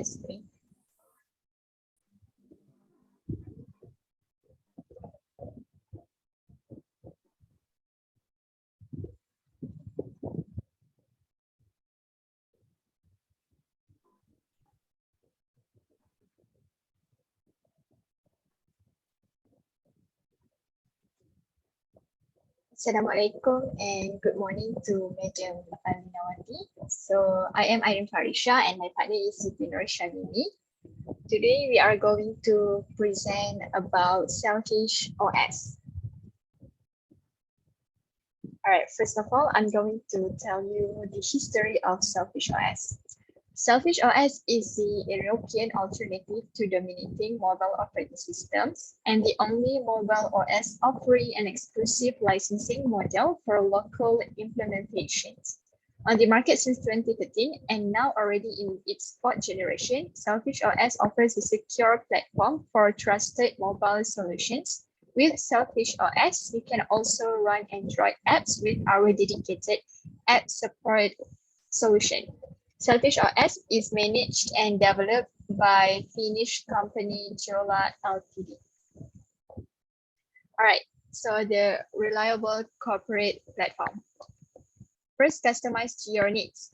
Testing. Assalamualaikum and good morning to Madam Aminawati. So I am AIRINF1029 and my partner is Syamimi. Today we are going to present about Sailfish OS. Alright, first of all, I'm going to tell you the history of Sailfish OS. Sailfish OS is the European alternative to dominating mobile operating systems and the only mobile OS offering an exclusive licensing model for local implementations. On the market since 2013 and now already in its fourth generation, Sailfish OS offers a secure platform for trusted mobile solutions. With Sailfish OS, we can also run Android apps with our dedicated app support solution. Sailfish OS is managed and developed by Finnish company Jolla Ltd. All right, so the reliable corporate platform. First, customized to your needs.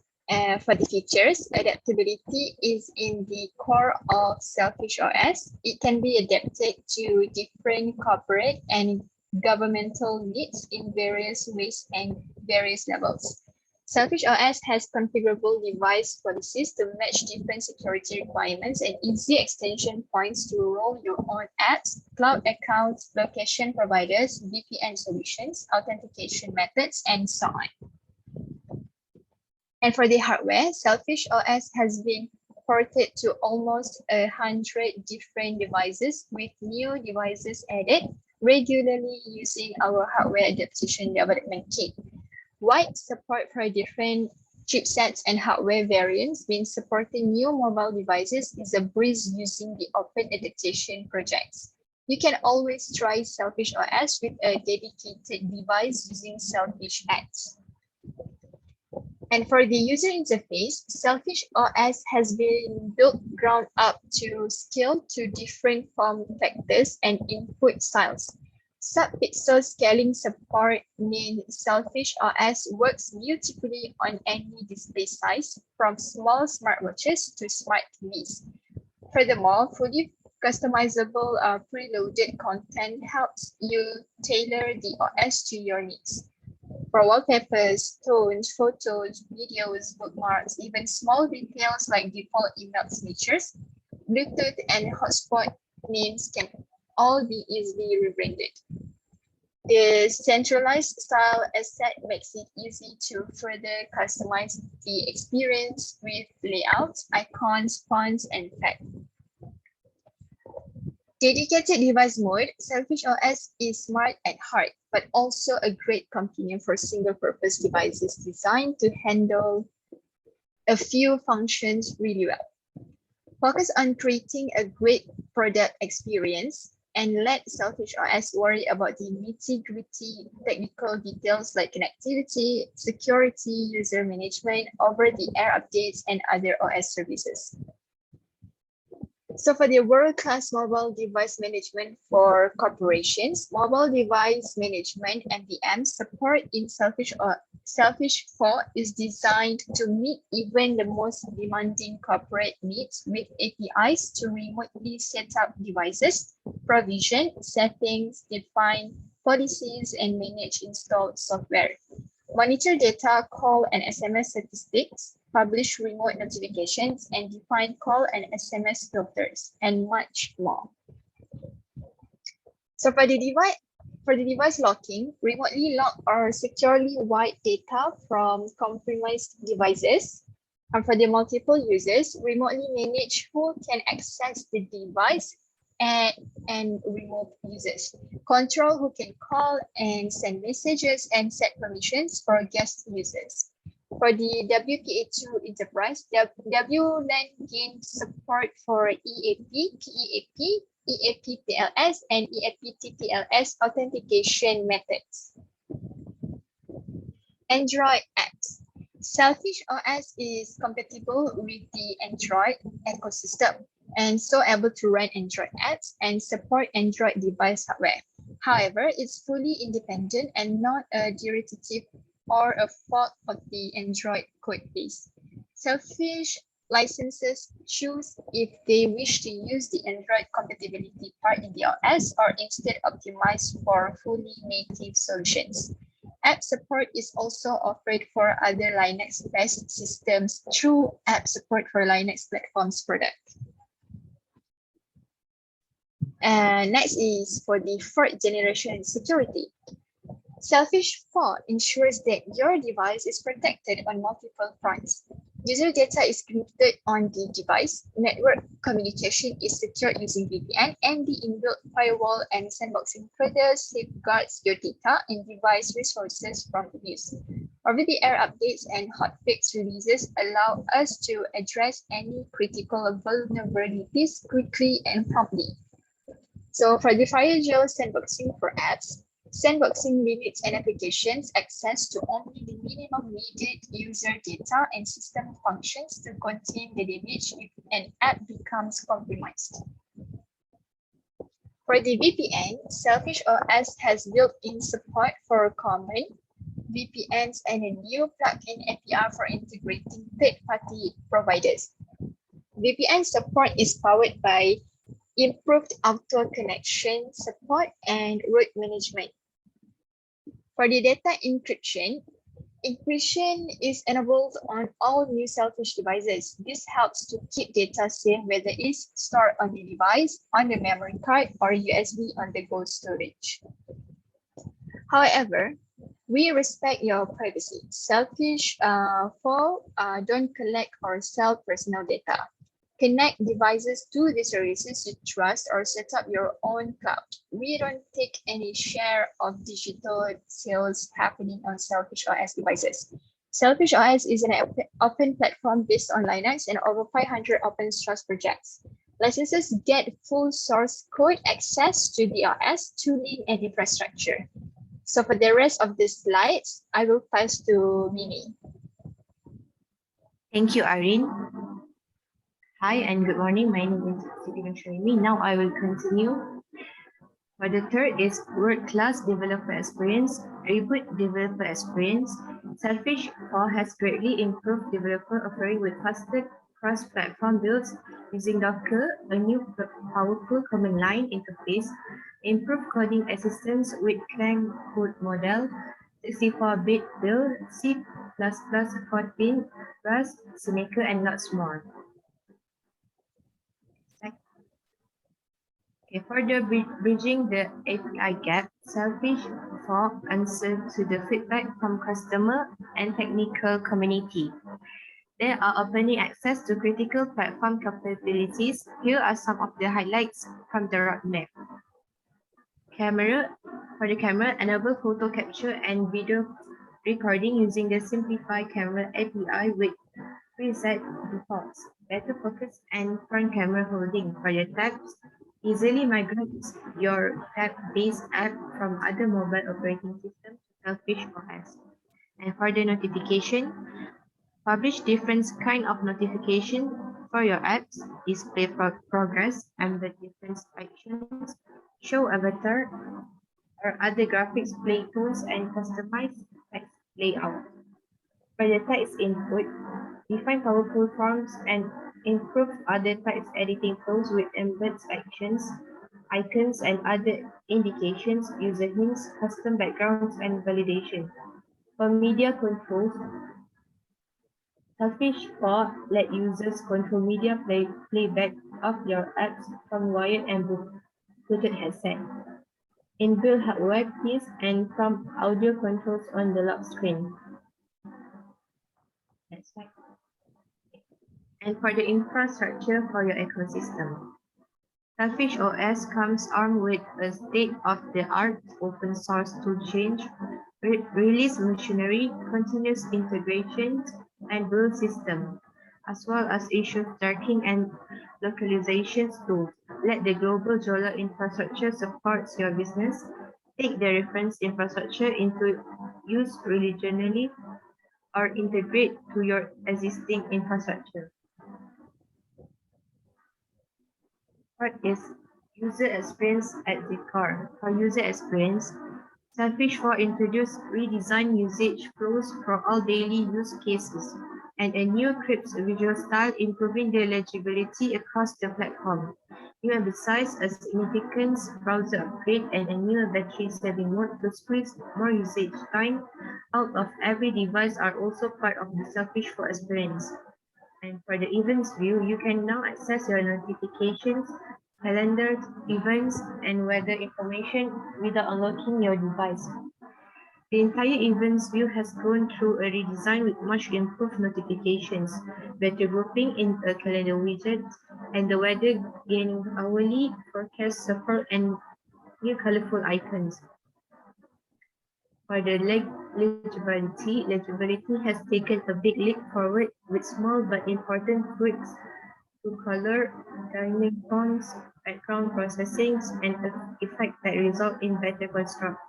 For the features, adaptability is in the core of Sailfish OS. It can be adapted to different corporate and governmental needs in various ways and various levels. Sailfish OS has configurable device policies to match different security requirements and easy extension points to roll your own apps, cloud accounts, location providers, VPN solutions, authentication methods, and so on. And for the hardware, Sailfish OS has been ported to almost 100 different devices with new devices added, regularly using our hardware adaptation development kit. Wide support for different chipsets and hardware variants means supporting new mobile devices is a breeze using the open adaptation projects. You can always try Sailfish OS with a dedicated device using Sailfish X. And for the user interface, Sailfish OS has been built ground up to scale to different form factors and input styles. Sub-pixel scaling support means Sailfish OS works beautifully on any display size, from small smartwatches to smart TVs. Furthermore, fully customizable preloaded content helps you tailor the OS to your needs. For wallpapers, tones, photos, videos, bookmarks, even small details like default email signatures, Bluetooth and hotspot names can all be easily rebranded. The centralized style asset makes it easy to further customize the experience with layouts, icons, fonts, and text. Dedicated device mode, Sailfish OS is smart at heart, but also a great companion for single-purpose devices designed to handle a few functions really well. Focus on creating a great product experience and let Sailfish OS worry about the nitty-gritty technical details like connectivity, security, user management, over-the-air updates, and other OS services. So for the world-class mobile device management for corporations, mobile device management MDM support in Sailfish 4 is designed to meet even the most demanding corporate needs with APIs to remotely set up devices, provision, settings, define policies, and manage installed software. Monitor data, call, and SMS statistics, publish remote notifications, and define call and SMS filters, and much more. So for the device locking, remotely lock or securely wipe data from compromised devices. And for the multiple users, remotely manage who can access the device and remove users. Control who can call and send messages and set permissions for guest users. For the WPA2 enterprise, WLAN gained support for EAP, PEAP, EAP-TLS, and EAP-TTLS authentication methods. Android apps. Sailfish OS is compatible with the Android ecosystem and so able to run Android apps and support Android device hardware. However, it's fully independent and not a derivative or a fault of the Android code base. Sailfish licenses choose if they wish to use the Android compatibility part in the OS or instead optimize for fully native solutions. App support is also offered for other Linux-based systems through App Support for Linux Platforms product. And next is for the fourth generation security. Sailfish 4 ensures that your device is protected on multiple fronts. User data is encrypted on the device, network communication is secured using VPN, and the inbuilt firewall and sandboxing further safeguards your data and device resources from abuse. Over-the-air updates and hotfix releases allow us to address any critical vulnerabilities quickly and promptly. So for the FireGel sandboxing for apps, sandboxing limits an application's access to only the minimum needed user data and system functions to contain the damage if an app becomes compromised. For the VPN, Sailfish OS has built-in support for common VPNs and a new plugin API for integrating third-party providers. VPN support is powered by improved auto connection support and root management. For the data encryption is enabled on all new Sailfish devices. This helps to keep data safe whether it's stored on the device, on the memory card, or USB on-the-go storage. However, we respect your privacy. Sailfish 4 don't collect or sell personal data. Connect devices to the services you trust or set up your own cloud. We don't take any share of digital sales happening on Sailfish OS devices. Sailfish OS is an open platform based on Linux and over 500 open source projects. Licenses get full source code access to the OS, tooling, and infrastructure. So for the rest of the slides, I will pass to Mimi. Thank you, Irene. Hi and good morning. My name is Syamimi. Now I will continue. For the third is world-class developer experience, reboot developer experience. Sailfish 4 has greatly improved developer offering with faster cross-platform builds using Docker, a new powerful command line interface, improved coding assistance with Clang code model, 64-bit build, C++, 14, Rust, Snake, and lots more. Okay, further bridging the API gap, Sailfish 4 answered to the feedback from customer and technical community. They are opening access to critical platform capabilities. Here are some of the highlights from the roadmap. For the camera, enable photo capture and video recording using the simplified camera API with preset defaults, better focus and front camera holding. For the tabs, easily migrate your tab-based app from other mobile operating systems to Sailfish OS. And for the notification, publish different kind of notification for your apps, display progress, embed different actions, show avatar, or other graphics play tools, and customize text layout. For the text input, define powerful forms and improve other types editing flows with embed actions, icons, and other indications, user hints, custom backgrounds, and validation. For media controls, Sailfish 4 let users control media playback of your apps from wired and Bluetooth headset, inbuilt hardware keys, and from audio controls on the lock screen. That's right. And for the infrastructure for your ecosystem, Sailfish OS comes armed with a state-of-the-art open source toolchain, release machinery, continuous integration, and build system, as well as issue tracking and localization tools. Let the global Jolla infrastructure support your business. Take the reference infrastructure into use regionally or integrate to your existing infrastructure. What is user experience at the core? For user experience, Sailfish 4 introduced redesigned usage flows for all daily use cases and a new crisp visual style improving the legibility across the platform. You emphasize a significant browser upgrade and a new battery saving mode to squeeze more usage time out of every device are also part of the Sailfish 4 experience. And for the events view, you can now access your notifications, calendars, events, and weather information without unlocking your device. The entire events view has gone through a redesign with much improved notifications, better grouping in a calendar widget, and the weather gaining hourly forecast support and new colorful icons. For the legibility has taken a big leap forward with small but important tweaks to color, dynamic fonts, background processing, and effects that result in better construct.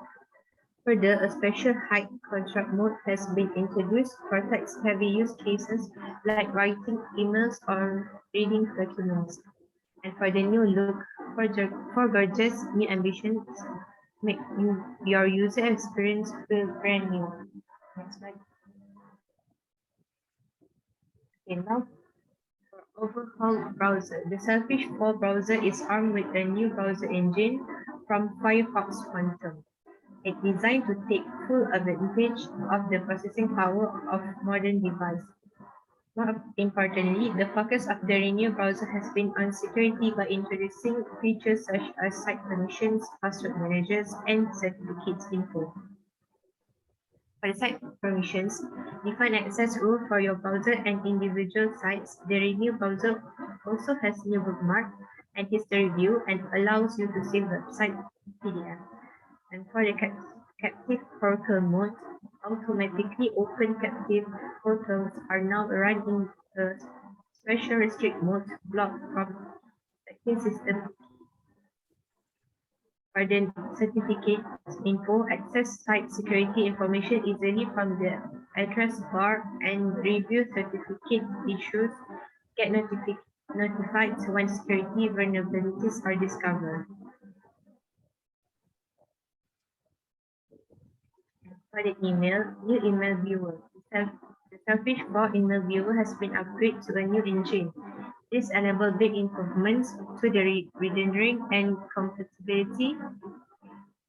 Further, a special height construct mode has been introduced for text-heavy use cases like writing emails or reading documents. And for the new look, for gorgeous new ambitions, make your user experience feel brand new. Next slide. Okay, now for overhauled browser. The Sailfish 4 browser is armed with a new browser engine from Firefox Quantum. It's designed to take full advantage of the processing power of modern devices. More importantly, the focus of the renewed browser has been on security by introducing features such as site permissions, password managers, and certificates info. For the site permissions, define access rule for your browser and individual sites. The renewed browser also has new bookmark and history view and allows you to save website PDF. And for the captive portal mode, automatically open captive portals are now run in a special restrict mode blocked from the system. For the certificate info, access site security information easily from the address bar and review certificate issues. Get notified when security vulnerabilities are discovered. For the new email viewer. The Sailfish 4 email viewer has been upgraded to a new engine. This enables big improvements to the rendering and compatibility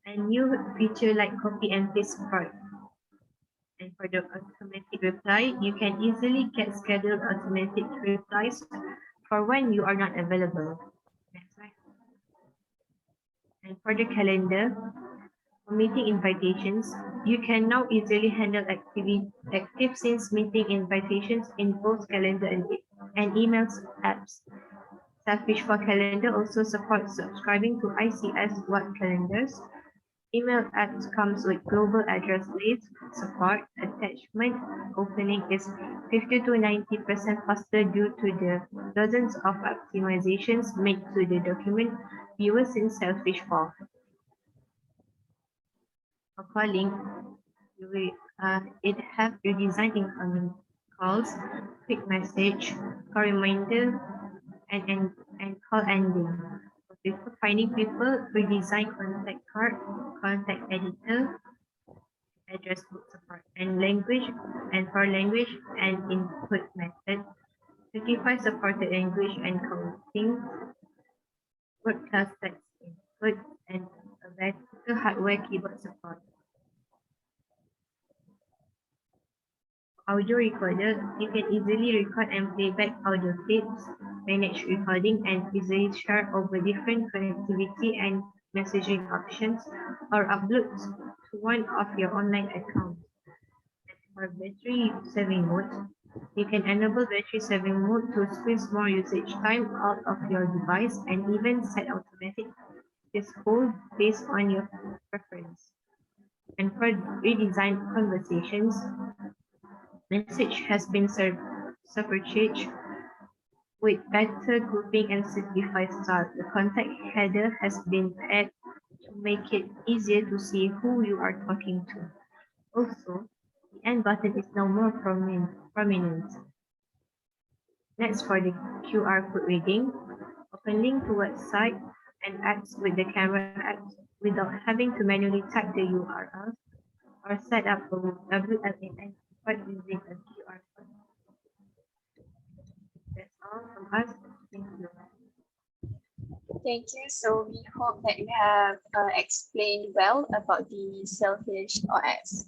and new feature like copy and paste support. And for the automatic reply, you can easily get scheduled automatic replies for when you are not available. Next slide. And for the calendar, meeting invitations, you can now easily handle active since meeting invitations in both calendar and emails apps. Sailfish for Calendar also supports subscribing to ICS What calendars. Email apps comes with global address list support. Attachment opening is 50 to 90% faster due to the dozens of optimizations made to the document viewers in Sailfish 4. For calling, it have redesigned incoming calls, quick message, call reminder, and call ending. For finding people, redesign contact card, contact editor, address book support, and language, and for language and input method, 55 supported language and counting, broadcast text input, and a vertical hardware keyboard support. Audio recorder, you can easily record and playback audio clips, manage recording, and easily share over different connectivity and messaging options, or upload to one of your online accounts. For battery saving mode, you can enable battery saving mode to squeeze more usage time out of your device and even set automatic disposal based on your preference. And for redesigned conversations, message has been supercharged with better grouping and simplified style. The contact header has been added to make it easier to see who you are talking to. Also, the N button is now more prominent. Next, for the QR code reading, open link to website and apps with the camera app without having to manually type the URL or set up a WLAN but using a QR code. That's all from us. Thank you. Thank you. So we hope that we have explained well about the Sailfish OS.